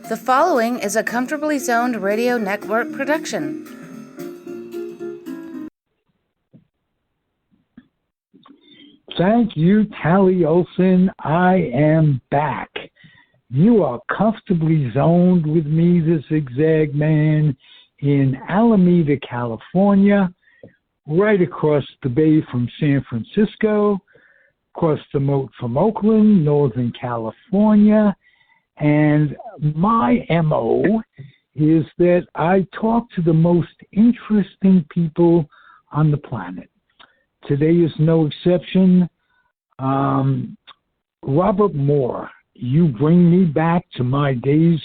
The following is a Comfortably Zoned Radio Network production. Thank you, Tally Olson. I am back. You are comfortably zoned with me, the Zig Zag Man, in Alameda, California, right across the bay from San Francisco, across the moat from Oakland, Northern California. And my MO is that I talk to the most interesting people on the planet. Today is no exception. Robert Moore, you bring me back to my days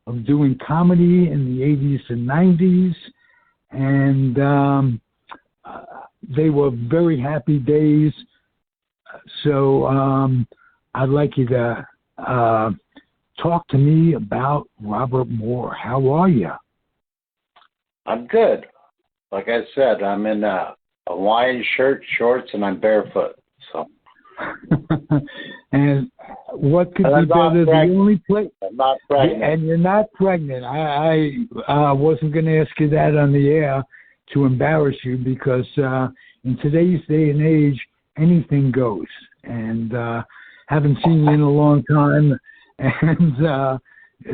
of doing comedy in the 80s and 90s, and they were very happy days. So I'd like you to talk to me about Robert Moore. How are you? I'm good. Like I said, I'm in a Hawaiian shirt, shorts, and I'm barefoot. So. And what could be better? The only place. I'm not pregnant. And you're not pregnant. I wasn't going to ask you that on the air to embarrass you, because in today's day and age, anything goes. And haven't seen you in a long time. And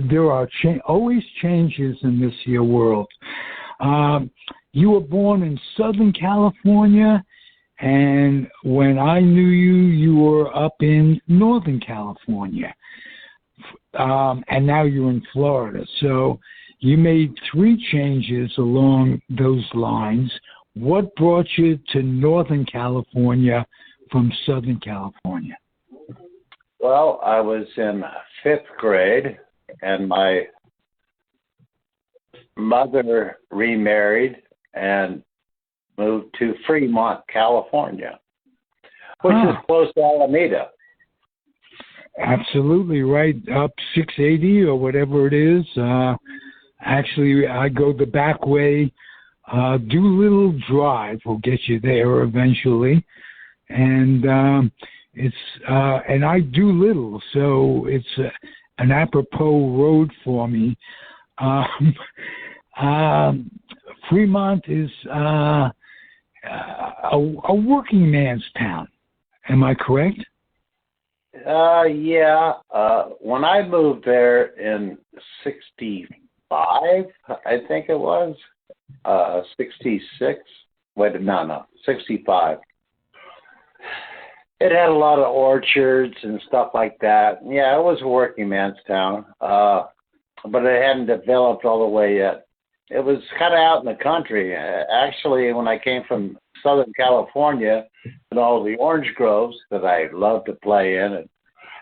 there are always changes in this here world. You were born in Southern California, and when I knew you, you were up in Northern California. And now you're in Florida. So you made 3 changes along those lines. What brought you to Northern California from Southern California? Well, I was in 5th grade, and my mother remarried and moved to Fremont, California, which is close to Alameda. Absolutely right, up 680 or whatever it is. Actually, I go the back way. Doolittle Drive will get you there eventually, and and I do little, so it's an apropos road for me. Fremont is a working man's town. Am I correct? Yeah. When I moved there in 65, I think it was, 66. Wait, no, 65. It had a lot of orchards and stuff like that. Yeah, it was a working man's town, but it hadn't developed all the way yet. It was kind of out in the country. Actually, when I came from Southern California and all the orange groves that I loved to play in and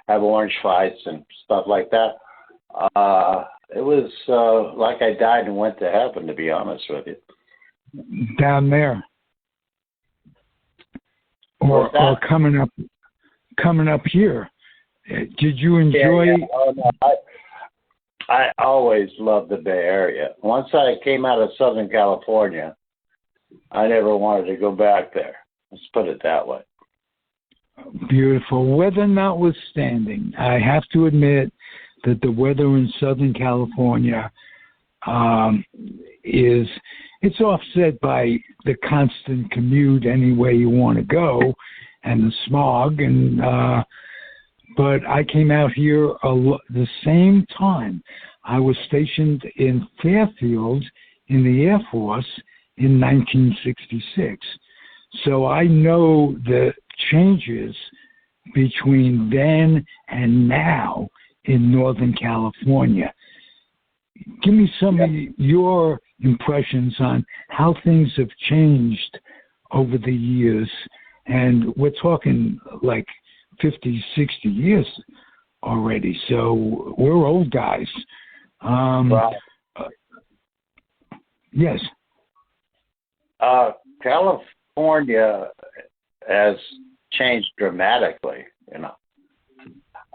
have orange fights and stuff like that, it was like I died and went to heaven, to be honest with you. Down there. Or coming up here. Did you enjoy? Yeah. Oh, no, I always loved the Bay Area. Once I came out of Southern California, I never wanted to go back there. Let's put it that way. Beautiful. Weather notwithstanding, I have to admit that the weather in Southern California it's offset by the constant commute anywhere you want to go and the smog. And but I came out here the same time. I was stationed in Fairfield in the Air Force in 1966. So I know the changes between then and now in Northern California. Give me some of your impressions on how things have changed over the years. And we're talking like 50, 60 years already. So we're old guys. Wow. Yes. California has changed dramatically, you know.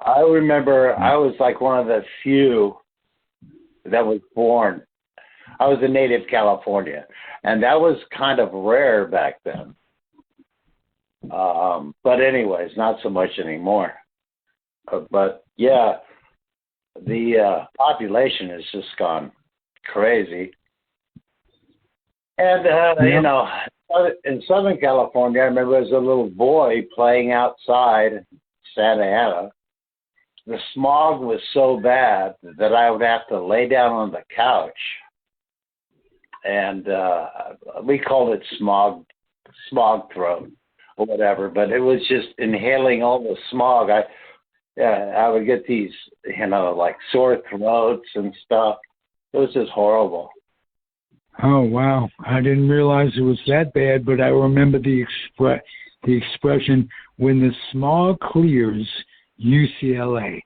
I remember I was like one of the few that was born. I was a native Californian, and that was kind of rare back then. But anyways, not so much anymore. But yeah, the population has just gone crazy. And, in Southern California, I remember as a little boy playing outside in Santa Ana. The smog was so bad that I would have to lay down on the couch. And we called it smog throat or whatever, but it was just inhaling all the smog. I would get these, like sore throats and stuff. It was just horrible. Oh, wow. I didn't realize it was that bad, but I remember the expression, when the smog clears, UCLA.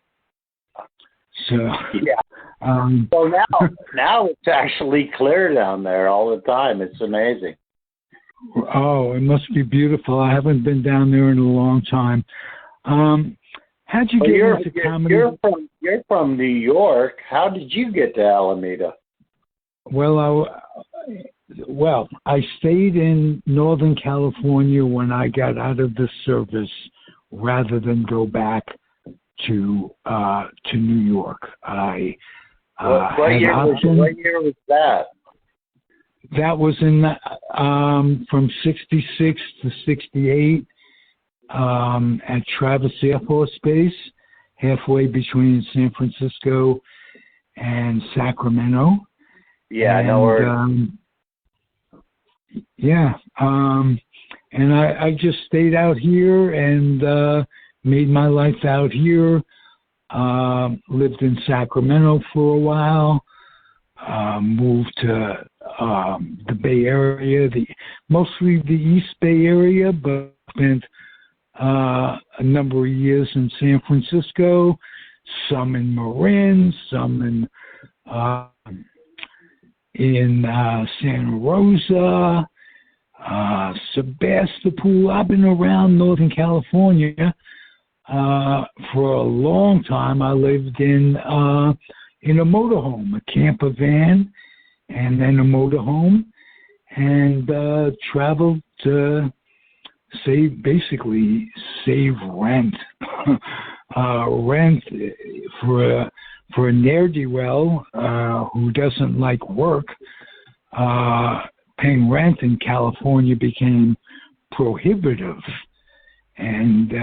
So, yeah. So now it's actually clear down there all the time. It's amazing. Oh, it must be beautiful. I haven't been down there in a long time. How'd you get into comedy? You're from New York. How did you get to Alameda? Well, I stayed in Northern California when I got out of the service, rather than go back to New York. What year was that? That was in from '66 to '68 at Travis Air Force Base, halfway between San Francisco and Sacramento. Yeah, I know where. And I just stayed out here and made my life out here. Lived in Sacramento for a while. Moved to the Bay Area, mostly the East Bay Area, but spent a number of years in San Francisco, some in Marin, some in Santa Rosa, Sebastopol. I've been around Northern California for a long time. I lived in a motorhome, a camper van, and then a motorhome, and traveled to save rent. Rent for a ne'er-do-well who doesn't like work. Paying rent in California became prohibitive, and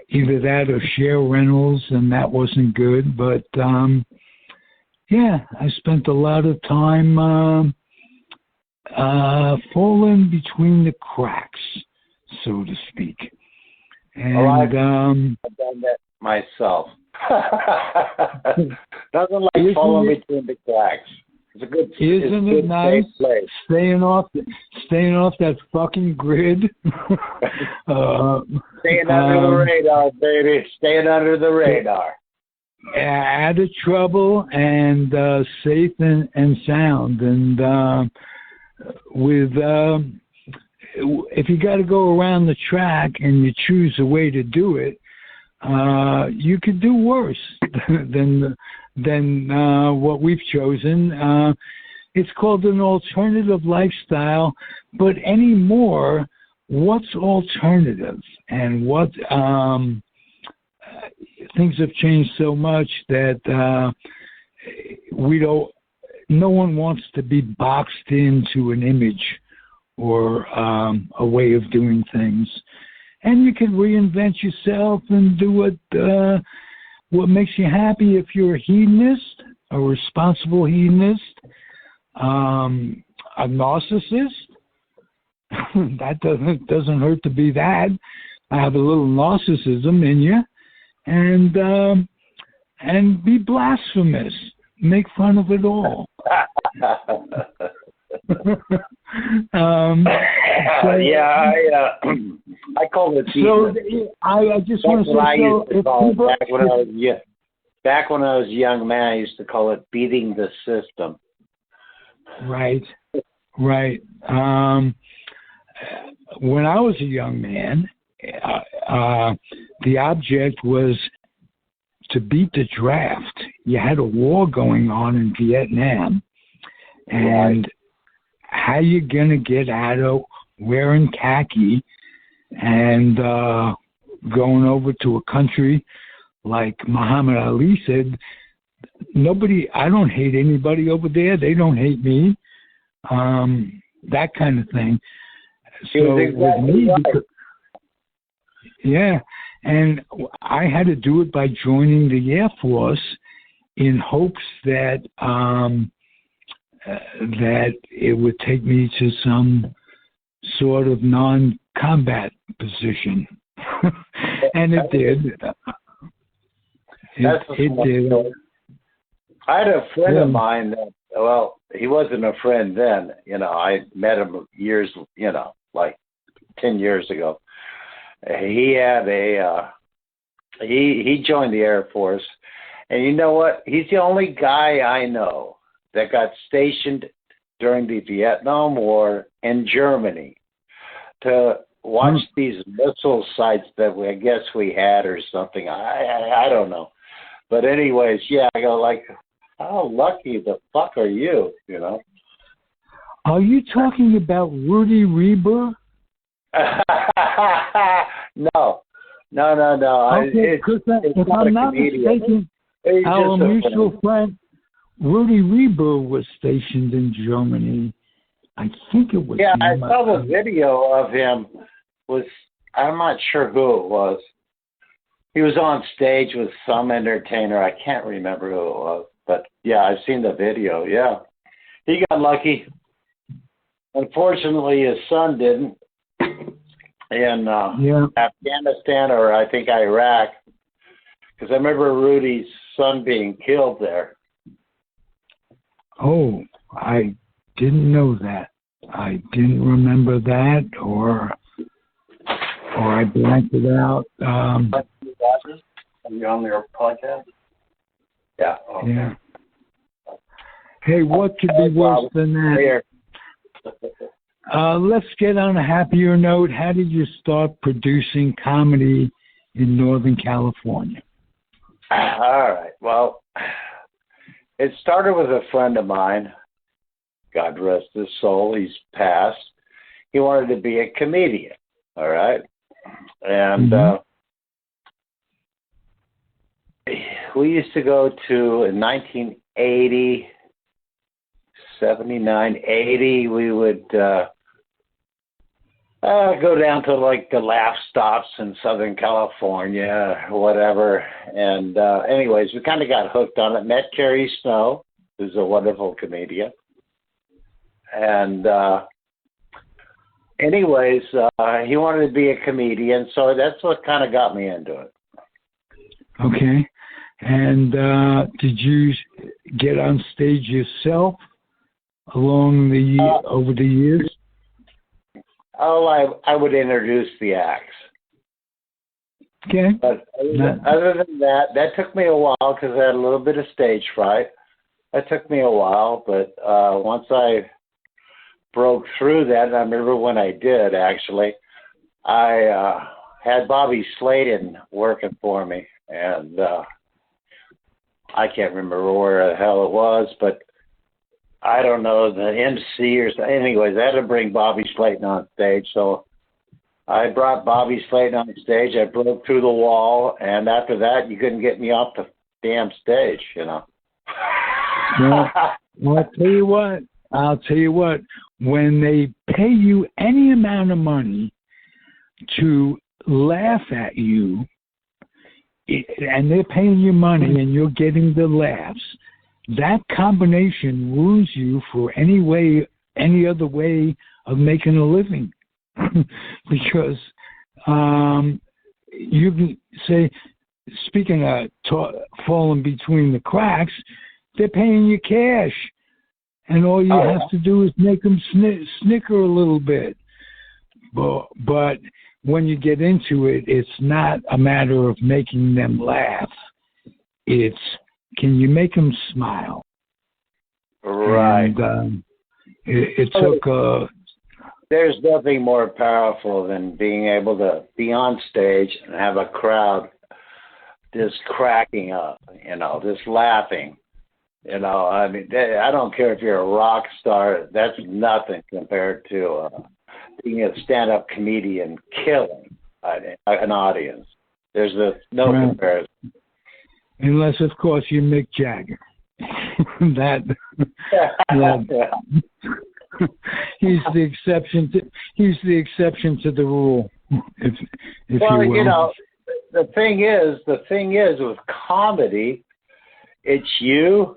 either that or share rentals, and that wasn't good. But I spent a lot of time falling between the cracks, so to speak. And I've done that myself. Nothing like falling between the cracks. It's a good. Isn't it nice staying off that fucking grid? Staying under the radar, baby. Staying under the radar. Out of trouble and safe and sound. And if you got to go around the track and you choose a way to do it, you could do worse than what we've chosen. It's called an alternative lifestyle, but anymore, what's alternative? And what things have changed so much that no one wants to be boxed into an image or a way of doing things. And you can reinvent yourself and do what makes you happy. If you're a hedonist, a responsible hedonist, a narcissist, that doesn't hurt to be that. I have a little narcissism in you, and be blasphemous. Make fun of it all. I call it. So I just want to say, back when I was a young man, I used to call it beating the system. Right. When I was a young man, the object was to beat the draft. You had a war going on in Vietnam, and how you gonna get out of wearing khaki and going over to a country like Muhammad Ali said, I don't hate anybody over there. They don't hate me. That kind of thing. So with me, yeah, and I had to do it by joining the Air Force in hopes that that it would take me to some sort of non-combat position, and it did. It did. I had a friend of mine that, well, he wasn't a friend then. I met him years, like 10 years ago. He had he joined the Air Force, and you know what? He's the only guy I know that got stationed during the Vietnam War in Germany to watch these missile sites that I guess we had or something. I don't know. But anyways, yeah, I go like, how lucky the fuck are you, Are you talking about Rudy Reber? No. Okay, because if I'm not mistaken, our mutual friend Rudy Reber was stationed in Germany. I think it was. Yeah, I saw the video of him. I'm not sure who it was. He was on stage with some entertainer. I can't remember who it was. But, yeah, I've seen the video, yeah. He got lucky. Unfortunately, his son didn't. In Afghanistan or I think Iraq. Because I remember Rudy's son being killed there. Oh, I didn't know that. I didn't remember that, or I blanked it out. Are you on your podcast? Yeah. Okay. Yeah. Hey, what could be worse than that? Let's get on a happier note. How did you start producing comedy in Northern California? All right. Well, it started with a friend of mine. God rest his soul. He's passed. He wanted to be a comedian. All right. And we used to go to, in 1980, 79, 80, we would go down to like the laugh stops in Southern California or whatever. And anyways, we kind of got hooked on it. Met Carrie Snow, who's a wonderful comedian. And anyways, he wanted to be a comedian, so that's what kind of got me into it. Okay. And did you get on stage yourself along over the years? Oh, I would introduce the acts. Okay. But other than that, that took me a while because I had a little bit of stage fright. That took me a while, but once I broke through that, and I remember when I did, actually, I had Bobby Slayton working for me, and I can't remember where the hell it was, but I don't know, the MC or something. Anyways, I had to bring Bobby Slayton on stage, so I brought Bobby Slayton on stage. I broke through the wall, and after that, you couldn't get me off the damn stage, Well, I'll tell you what. When they pay you any amount of money to laugh at you, and they're paying you money and you're getting the laughs, that combination ruins you for any other way of making a living. Because you can say, speaking of falling between the cracks, they're paying you cash. And all you have to do is make them snicker a little bit. But when you get into it, it's not a matter of making them laugh. It's, can you make them smile? Right. And it took... There's nothing more powerful than being able to be on stage and have a crowd just cracking up, just laughing. I mean, I don't care if you're a rock star. That's nothing compared to being a stand-up comedian killing an audience. There's no comparison. unless of course you're Mick Jagger. that he's the exception to the rule. If well, you will. The thing is with comedy, it's you,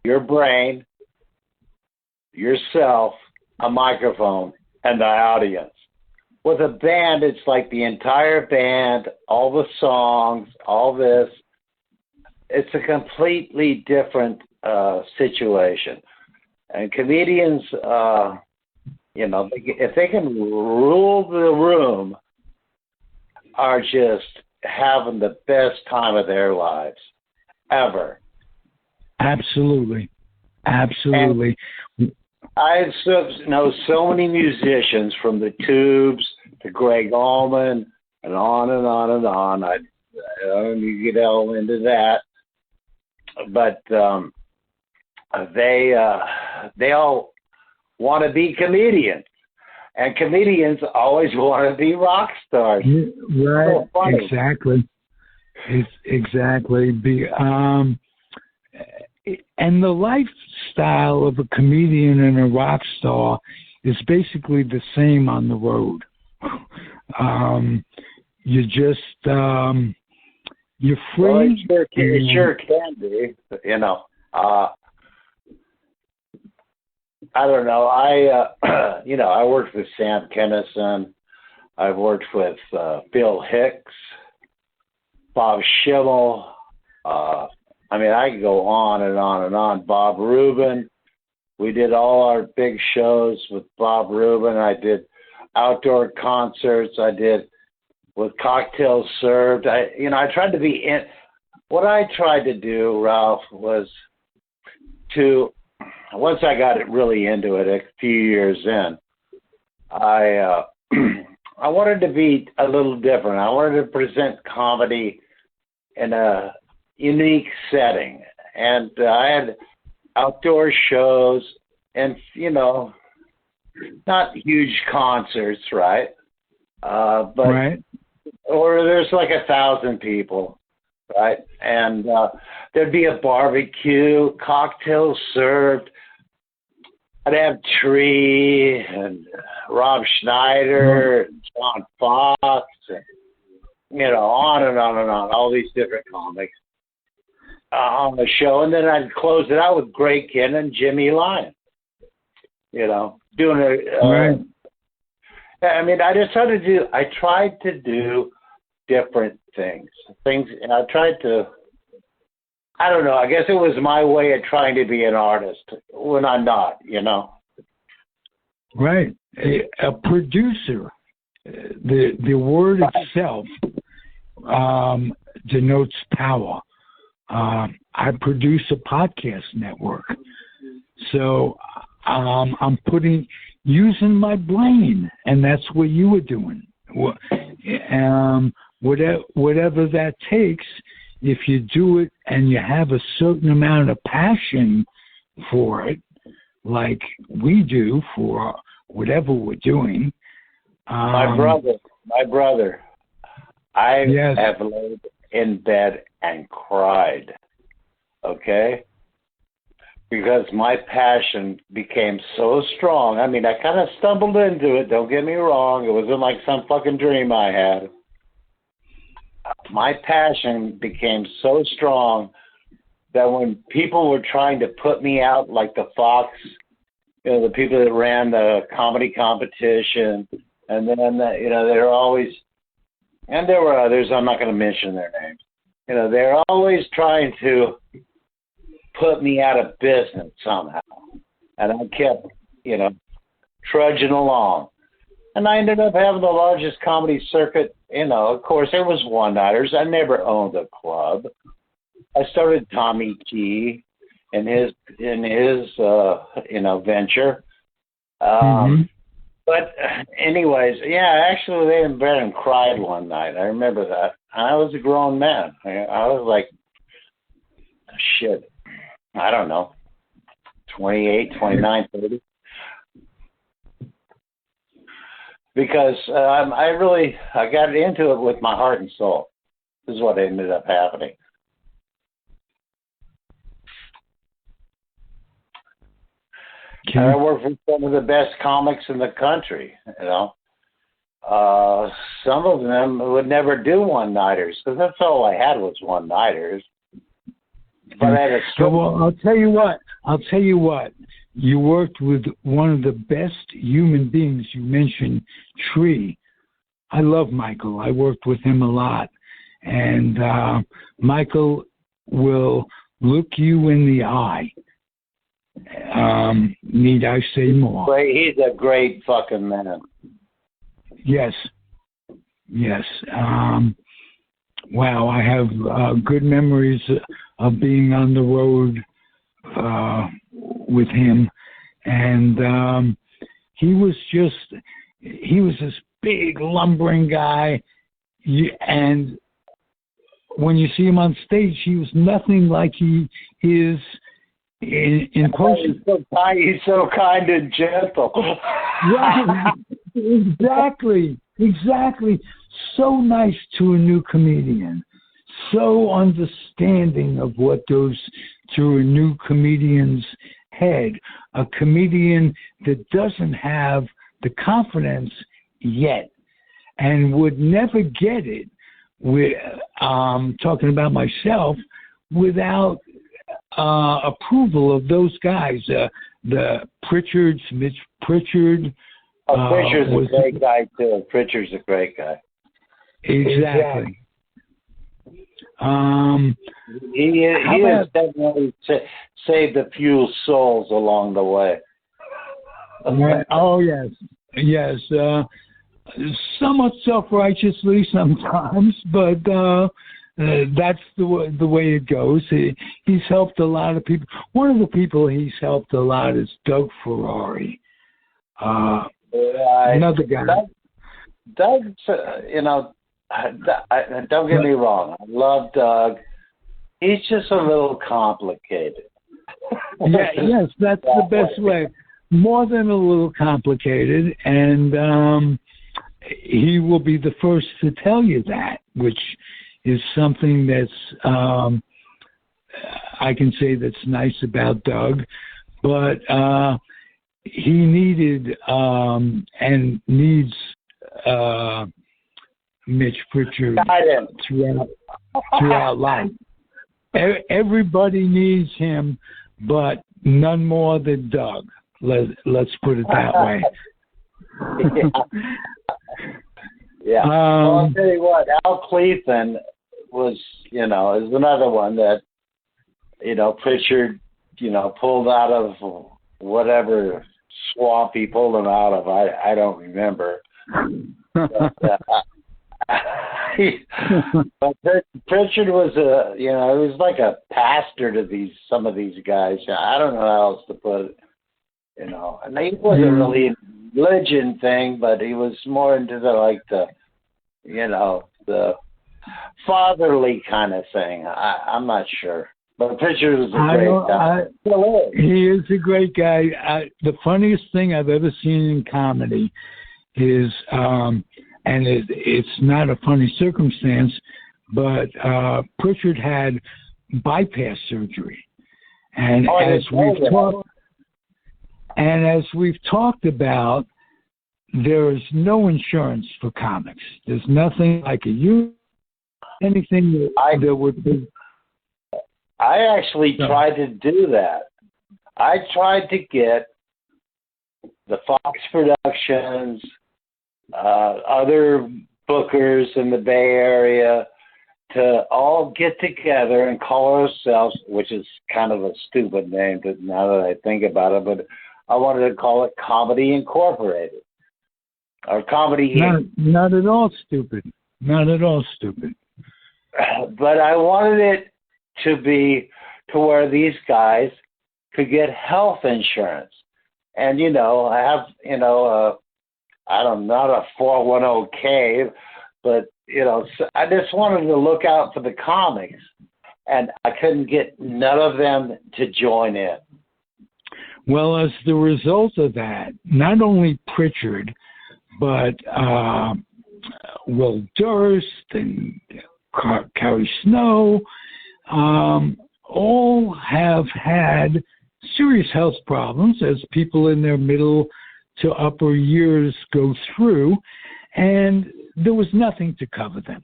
your brain, yourself, a microphone, and the audience. With a band, it's like the entire band, all the songs, all this. It's a completely different situation. And comedians, if they can rule the room, are just having the best time of their lives ever. Absolutely. And I know so many musicians, from the Tubes to Greg Allman and on and on and on. I don't need to get all into that. But they all want to be comedians, and comedians always want to be rock stars. Right? So exactly. It's exactly. And the lifestyle of a comedian and a rock star is basically the same on the road. You just you're free. Well, it sure can be. I don't know. I worked with Sam Kinison. I've worked with Bill Hicks, Bob Schimmel. I could go on and on and on. Bob Rubin. We did all our big shows with Bob Rubin. I did outdoor concerts. I did with cocktails served. I tried to be in. What I tried to do, Ralph, was to, once I got it really into it, a few years in, I wanted to be a little different. I wanted to present comedy in a unique setting, and I had outdoor shows, and not huge concerts, right? But right. Or there's like 1,000 people, right? And there'd be a barbecue, cocktails served. I'd have Tree and Rob Schneider, and John Fox, and on and on and on, all these different comics on the show, and then I'd close it out with Greg Kinn and Jimmy Lyon. Doing a. Right. I tried to do different things, and I tried to. I don't know. I guess it was my way of trying to be an artist when I'm not. Right. A producer. The word itself denotes power. I produce a podcast network, so I'm using my brain, and that's what you were doing. Whatever that takes, if you do it and you have a certain amount of passion for it, like we do for whatever we're doing. My brother, I have laid in bed and cried, okay? Because my passion became so strong. I kind of stumbled into it, don't get me wrong. It wasn't like some fucking dream I had. My passion became so strong that when people were trying to put me out, like the Fox, the people that ran the comedy competition, and then, they're always, and there were others, I'm not going to mention their names. They're always trying to put me out of business somehow. And I kept, trudging along. And I ended up having the largest comedy circuit. Of course, there was one-nighters. I never owned a club. I started Tommy T in his venture. But anyways, I actually lay in bed and cried one night. I remember that. I was a grown man. I was like, shit, I don't know, 28, 29, 30. Because I got into it with my heart and soul. This is what ended up happening. And I worked with some of the best comics in the country, you know. Some of them would never do one-nighters because that's all I had was one-nighters. But I had a well, I'll tell you what. You worked with one of the best human beings. You mentioned Tree. I love Michael. I worked with him a lot. And Michael will look you in the eye. Need I say more? He's a great fucking man. Yes. Wow, I have good memories of being on the road with him. And he was this big lumbering guy. And when you see him on stage, he was nothing like he is in person. He's so kind and gentle. Right. Exactly. So nice to a new comedian. So understanding of what goes through a new comedian's head. A comedian that doesn't have the confidence yet and would never get it with talking about myself without approval of those guys, the Pritchards, Mitch Pritchard. Pritchard's a great guy too. Pritchard's a great guy. Exactly. He has definitely saved a few souls along the way. Oh yes. Somewhat self-righteously sometimes, but that's the way it goes. He's helped a lot of people. One of the people he's helped a lot is Doug Ferrari. Another guy. Doug's, don't get me wrong. I love Doug. He's just a little complicated. Yes, that's the best way. More than a little complicated, and he will be the first to tell you that, which is something that's I can say that's nice about Doug. But he needed and needs Mitch Pritchard throughout life. Everybody needs him, but none more than Doug. Let's put it that way. Yeah. Well, I'll tell you what, Al Cleathan is another one that, Pritchard, pulled out of whatever swamp he pulled him out of. I don't remember. But Pritchard was he was like a pastor to some of these guys. I don't know how else to put it. And he wasn't really a religion thing, but he was more into the fatherly kind of thing. I'm not sure. But Pritchard was a great guy. He is a great guy. The funniest thing I've ever seen in comedy is, and it's not a funny circumstance, but Pritchard had bypass surgery. And as we've talked about, there is no insurance for comics. There's nothing like anything that would be. I actually tried to do that. I tried to get the Fox Productions, other bookers in the Bay Area to all get together and call ourselves, which is kind of a stupid name now that I think about it, but I wanted to call it Comedy Incorporated. Or Comedy Inc. Not at all stupid. Not at all stupid. But I wanted it to be to where these guys could get health insurance. And, I have, not a 401k, but, I just wanted to look out for the comics. And I couldn't get none of them to join in. Well, as the result of that, not only Pritchard, but Will Durst and Carrie Snow all have had serious health problems as people in their middle to upper years go through, and there was nothing to cover them,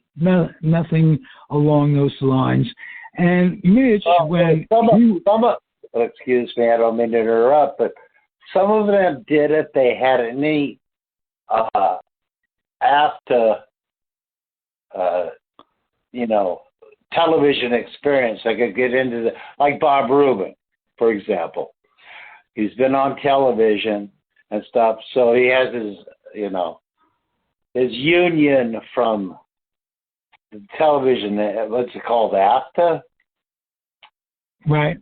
nothing along those lines. And Mitch, excuse me, I don't mean to interrupt, but some of them did it. They had any after, television experience. They could get into like Bob Rubin, for example. He's been on television and stuff, so he has his union from the television. What's it called, AFTA? Right.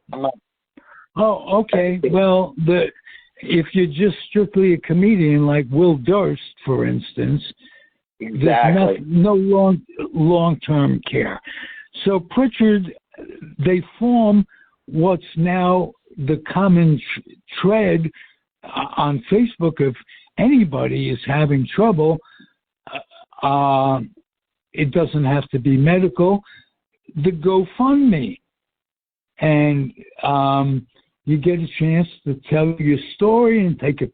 Oh, okay. Well, if you're just strictly a comedian like Will Durst, for instance, exactly, there's no long-term care. So Pritchard, they form what's now the common thread on Facebook. If anybody is having trouble, it doesn't have to be medical, the GoFundMe. And you get a chance to tell your story and take a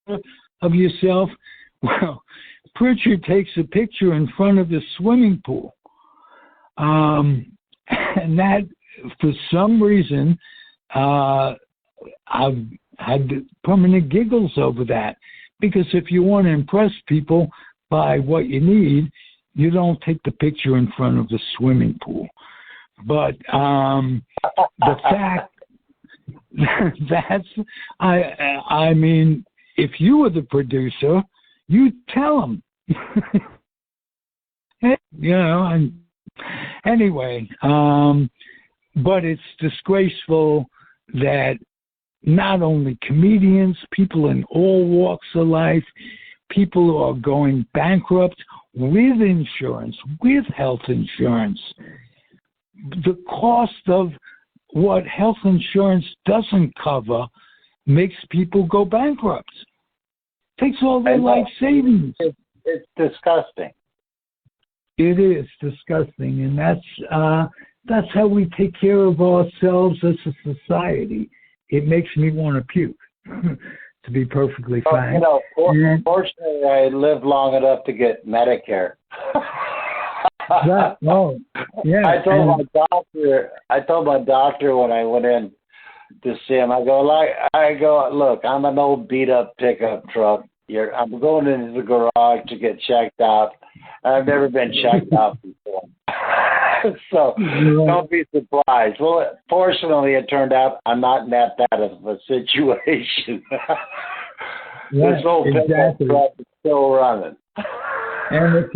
picture of yourself. Well, Pritchard takes a picture in front of the swimming pool. And that, for some reason, I've had permanent giggles over that. Because if you want to impress people by what you need, you don't take the picture in front of the swimming pool. But the fact I mean, if you were the producer, you'd tell them. And anyway, but it's disgraceful that not only comedians, people in all walks of life, people who are going bankrupt with insurance, with health insurance. The cost of what health insurance doesn't cover makes people go bankrupt. Takes all their life savings. It's disgusting. It is disgusting, and that's how we take care of ourselves as a society. It makes me want to puke, to be perfectly frank. Fortunately, I lived long enough to get Medicare. Yeah. I told my doctor when I went in to see him, I go, look, I'm an old beat up pickup truck. I'm going into the garage to get checked out. I've never been checked out before. So don't be surprised. Well, fortunately, it turned out I'm not in that bad of a situation. This old pickup truck is still running. And if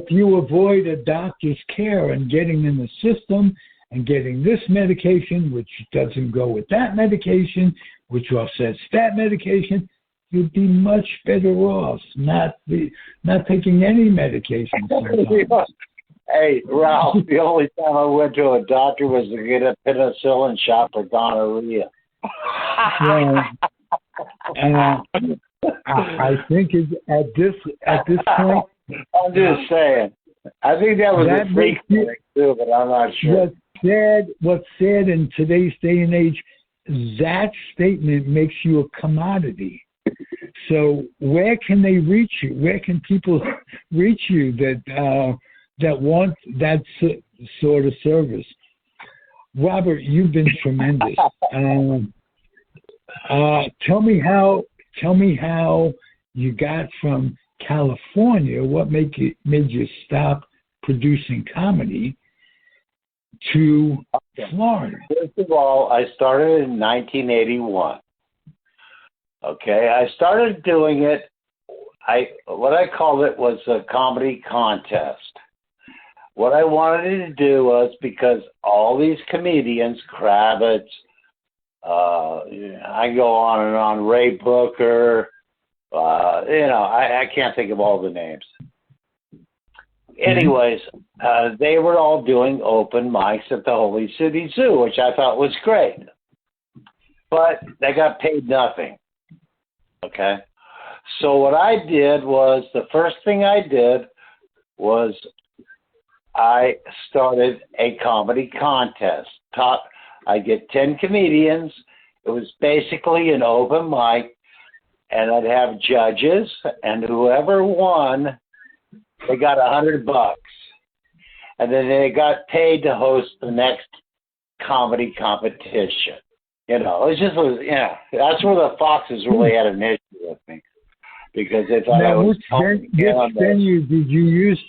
you avoid a doctor's care and getting in the system and getting this medication, which doesn't go with that medication, which offsets that medication, you'd be much better off not taking any medication. Hey, Ralph, the only time I went to a doctor was to get a penicillin shot for gonorrhea. I think at this point, I'm just saying. I think that was a freak thing too, but I'm not sure. What's sad in today's day and age, that statement makes you a commodity. So where can they reach you? Where can people reach you that want that sort of service? Robert, you've been tremendous. Tell me how you got from California. What made you stop producing comedy to Florida? First of all, I started in 1981. Okay, I started doing it. What I called it was a comedy contest. What I wanted to do was, because all these comedians, Kravitz, I go on and on, Ray Booker, I can't think of all the names. Anyways, they were all doing open mics at the Holy City Zoo, which I thought was great. But they got paid nothing. Okay? So what I did was, the first thing I did was I started a comedy contest. I get 10 comedians, It was basically an open mic, and I'd have judges, and whoever won, they got $100, and then they got paid to host the next comedy competition. You know, it just was, yeah. That's where the Foxes really had an issue with me, because they thought I was. Which venue did you use?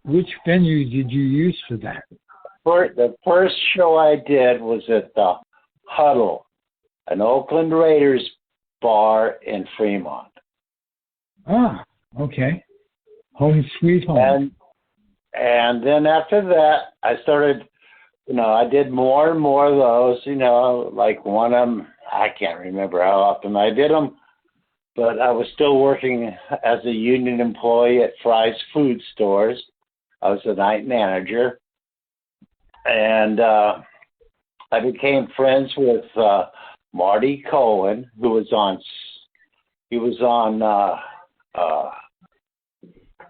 Which venue did you use for that? The first show I did was at the Huddle, an Oakland Raiders bar in Fremont. Ah, okay. Home sweet home. And then after that, I started, you know, I did more and more of those, you know, like one of them, I can't remember how often I did them, but I was still working as a union employee at Fry's Food Stores. I was the night manager. And I became friends with Marty Cohen, who was on,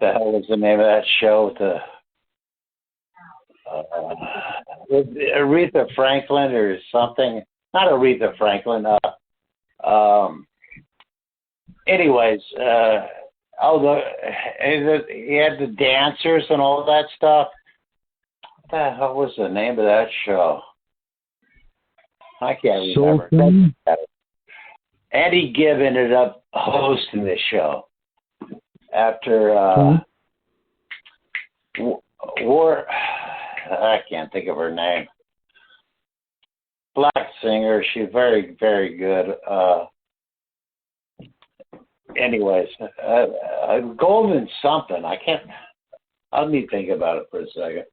the hell was the name of that show with Aretha Franklin or something? Not Aretha Franklin. Anyways, he had the dancers and all that stuff. What the hell was the name of that show? I can't remember. Andy Gibb ended up hosting the show after War. I can't think of her name. Black singer. She's very, very good. Anyways, Golden something. I can't. Let me think about it for a second.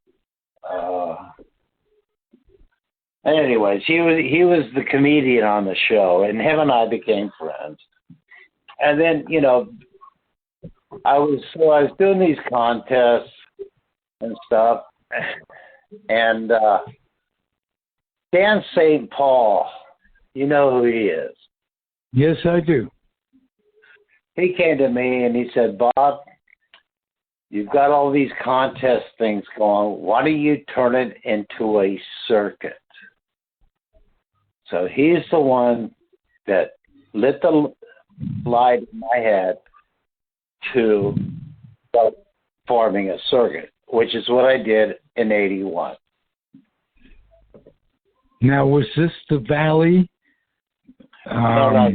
Anyways, he was the comedian on the show, and him and I became friends. And then, you know, I was doing these contests and stuff, and Dan St. Paul, you know who he is? Yes, I do. He came to me and he said, Bob, you've got all these contest things going. Why don't you turn it into a circuit? So he's the one that lit the light in my head to start forming a circuit, which is what I did in 81. Now, was this the Valley? No,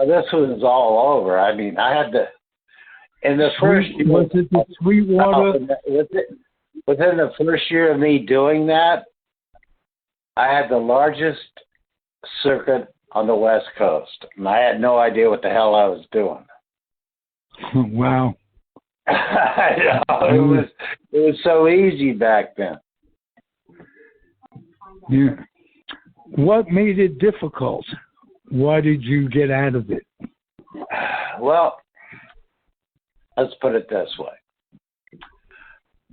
this was all over. I mean, I had to, in the first year. Was it the Sweetwater? Within the first year of me doing that, I had the largest circuit on the West Coast, and I had no idea what the hell I was doing. Wow. It was so easy back then. Yeah. What made it difficult? Why did you get out of it? Well, let's put it this way.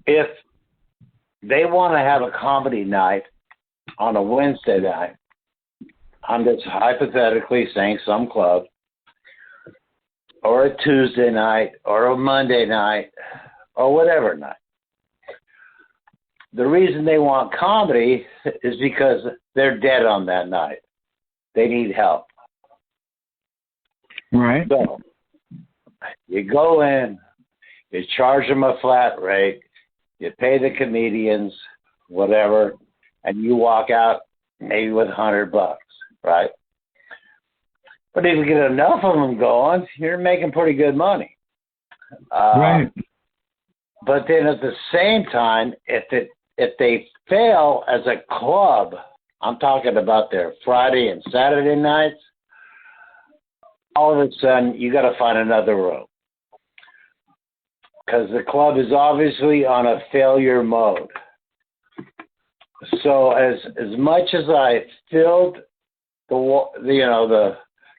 If they want to have a comedy night on a Wednesday night, I'm just hypothetically saying some club, or a Tuesday night, or a Monday night, or whatever night. The reason they want comedy is because they're dead on that night. They need help. Right. So you go in, you charge them a flat rate, you pay the comedians, whatever, and you walk out maybe with $100, right? But if you get enough of them going, you're making pretty good money. Right. But then at the same time, if they fail as a club, I'm talking about their Friday and Saturday nights, all of a sudden you got to find another room. Because the club is obviously on a failure mode. So as much as I filled the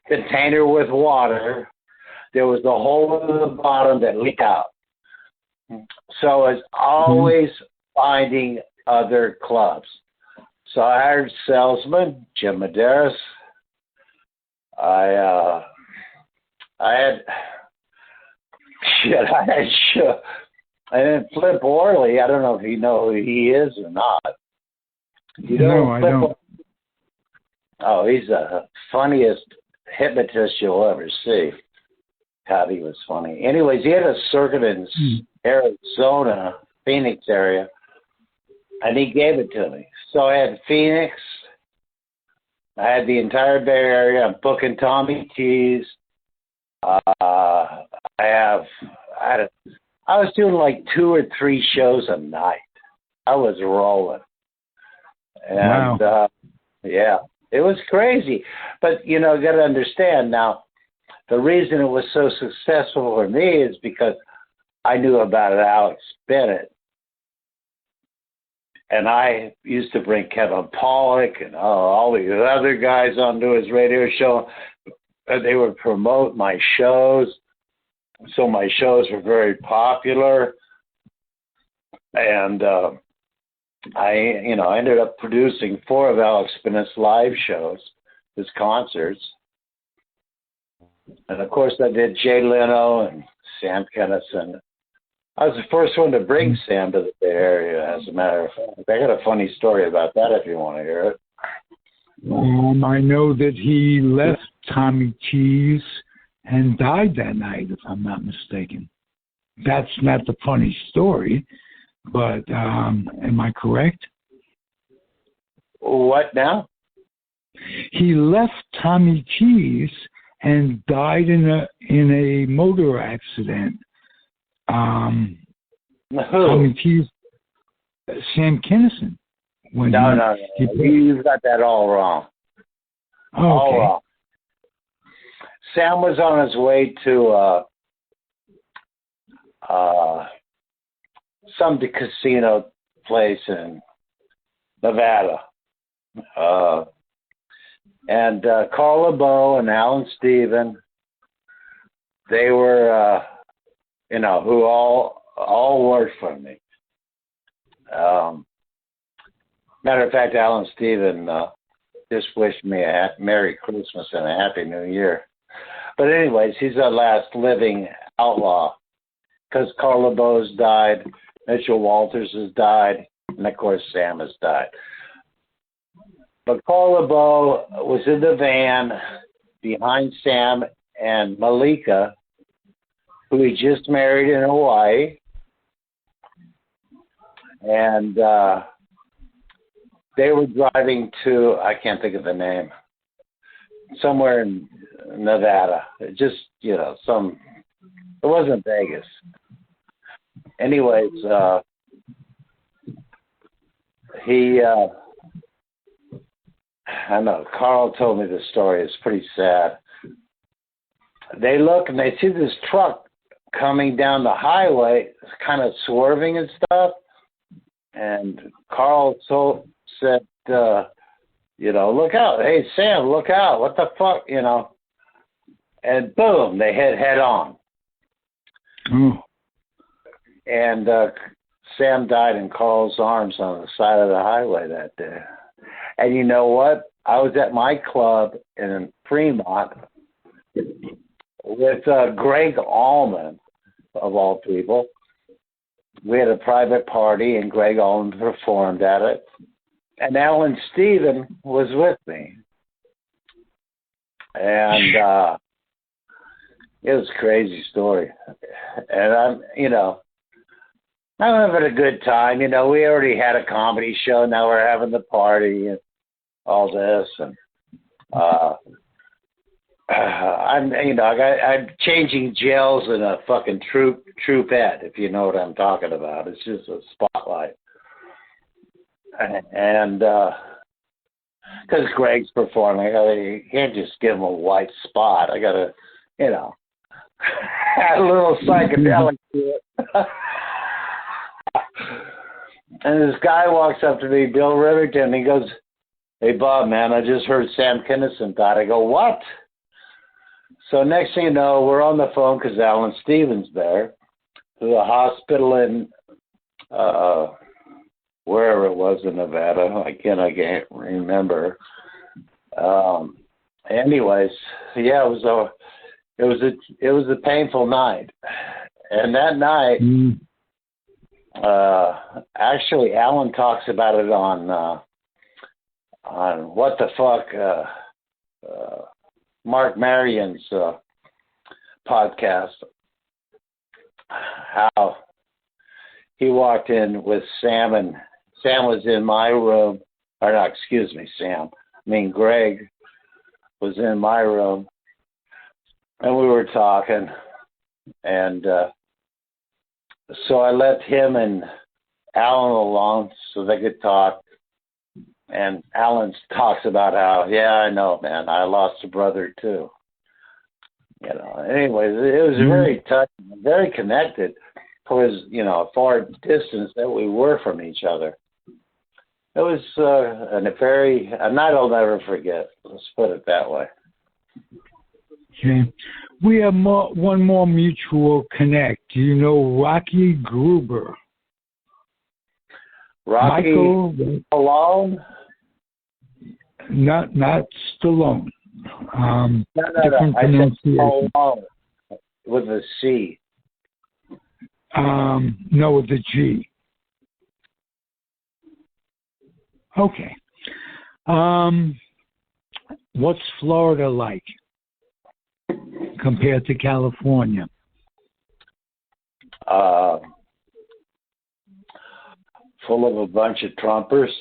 container with water, there was a hole in the bottom that leaked out. So it's always finding other clubs. So I hired salesman Jim Medeiros. I had and then Flip Orley. I don't know if you know who he is or not. No, I don't. Oh, he's the funniest hypnotist you'll ever see. God, he was funny. Anyways, he had a circuit in Arizona, Phoenix area, and he gave it to me. So I had Phoenix. I had the entire Bay Area. I'm booking Tommy T's. I was doing like 2 or 3 shows a night. I was rolling. And, wow. Yeah, it was crazy. But, you got to understand now, the reason it was so successful for me is because I knew about Alex Bennett. And I used to bring Kevin Pollak and all these other guys onto his radio show. They would promote my shows. So my shows were very popular. And I ended up producing 4 of Alex Bennett's live shows, his concerts. And, of course, I did Jay Leno and Sam Kinison. I was the first one to bring Sam to the Bay Area, as a matter of fact. I got a funny story about that if you want to hear it. I know that he left Tommy T's and died that night, if I'm not mistaken. That's not the funny story, but am I correct? What now? He left Tommy T's and died in a motor accident. Tommy T's, Sam Kinison. No. You've got that all wrong. Oh, all okay. wrong. Sam was on his way to some casino place in Nevada. And Carl LeBeau and Alan Steven, they were, who all worked for me. Matter of fact, Alan Steven just wished me a Merry Christmas and a Happy New Year. But anyways, he's our last living outlaw because Carl LeBeau's died, Mitchell Walters has died, and of course Sam has died. But Carl LeBeau was in the van behind Sam and Malika, who he just married in Hawaii. And they were driving to, I can't think of the name, somewhere in Nevada. Just, it wasn't Vegas. Anyways, I know, Carl told me this story. It's pretty sad. They look and they see this truck coming down the highway, kind of swerving and stuff. And Carl said, look out. Hey, Sam, look out. What the fuck, And boom, they hit head on. Oh. And Sam died in Carl's arms on the side of the highway that day. And you know what? I was at my club in Fremont with Greg Allman, of all people. We had a private party, and Greg Allman performed at it. And Alan Steven was with me. And it was a crazy story. And I'm having a good time. We already had a comedy show. Now we're having the party and all this. And I'm changing gels in a fucking troupette, if you know what I'm talking about. It's just a spotlight. And because Greg's performing, you can't just give him a white spot. I got to, add a little psychedelic to it. And this guy walks up to me, Bill Rivington, he goes, "Hey, Bob, man, I just heard Sam Kinison died." I go, "What?" So next thing you know, we're on the phone because Alan Stevens there to the hospital in wherever it was in Nevada. I can't remember. Anyways, yeah, it was a painful night, and that night, actually, Alan talks about it on on What the Fuck, Mark Marion's podcast, how he walked in with Sam, and Sam was in my room, or not, excuse me, Greg was in my room, and we were talking, and so I left him and Alan alone so they could talk. And Alan talks about how, yeah, I know, man, I lost a brother too. You know, anyways, it was very touching, very connected for his, a far distance that we were from each other. It was a night I'll never forget. Let's put it that way. Okay. We have one more mutual connect. Do you know Rocky Gruber? Rocky Michael Stallone? Not Stallone. No. Different I said pronunciation. Stallone with a C. No, with a G. Okay. What's Florida like compared to California? Full of a bunch of Trumpers.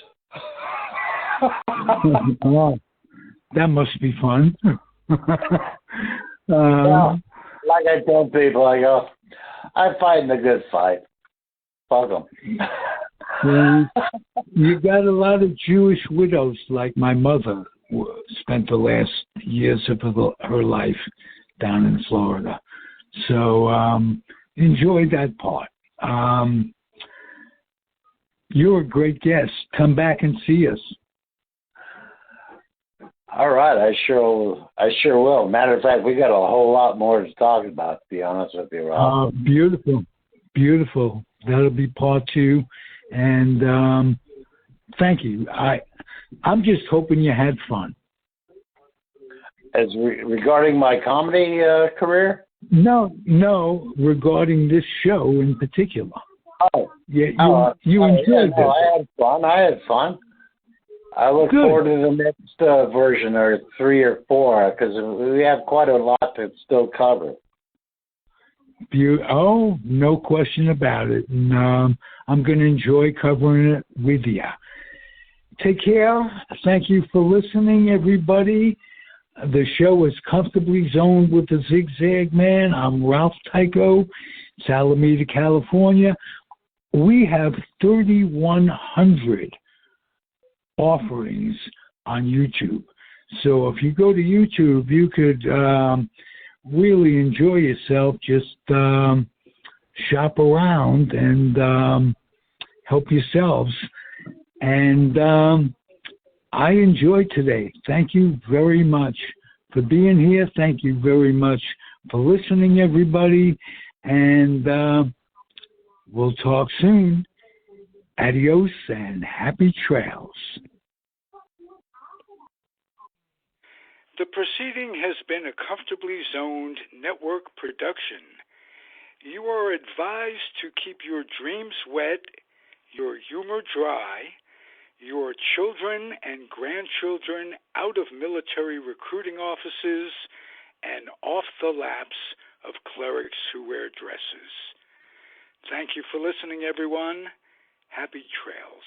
Oh, that must be fun. Well, like I tell people, I go, I'm fighting a good fight. Fuck them. You got a lot of Jewish widows, like my mother spent the last years of her life down in Florida. So enjoy that part. You're a great guest. Come back and see us. All right, I sure will. Matter of fact, we got a whole lot more to talk about, to be honest with you, Rob. Beautiful. That'll be part 2. And thank you. I'm just hoping you had fun. As regarding my comedy career? No, regarding this show in particular. Oh, yeah, you enjoyed it. I had fun. I look forward to the next version, or 3 or 4, because we have quite a lot to still cover. No question about it. And I'm going to enjoy covering it with you. Take care. Thank you for listening, everybody. The show is Comfortably Zoned with the Zig Zag Man. I'm Ralph Tycho, Alameda, California. We have 3,100 offerings on YouTube. So if you go to YouTube, you could really enjoy yourself. Just shop around and help yourselves. And I enjoyed today. Thank you very much for being here. Thank you very much for listening, everybody. And we'll talk soon. Adios and happy trails. The proceeding has been a Comfortably Zoned network production. You are advised to keep your dreams wet, your humor dry, your children and grandchildren out of military recruiting offices and off the laps of clerics who wear dresses. Thank you for listening, everyone. Happy trails.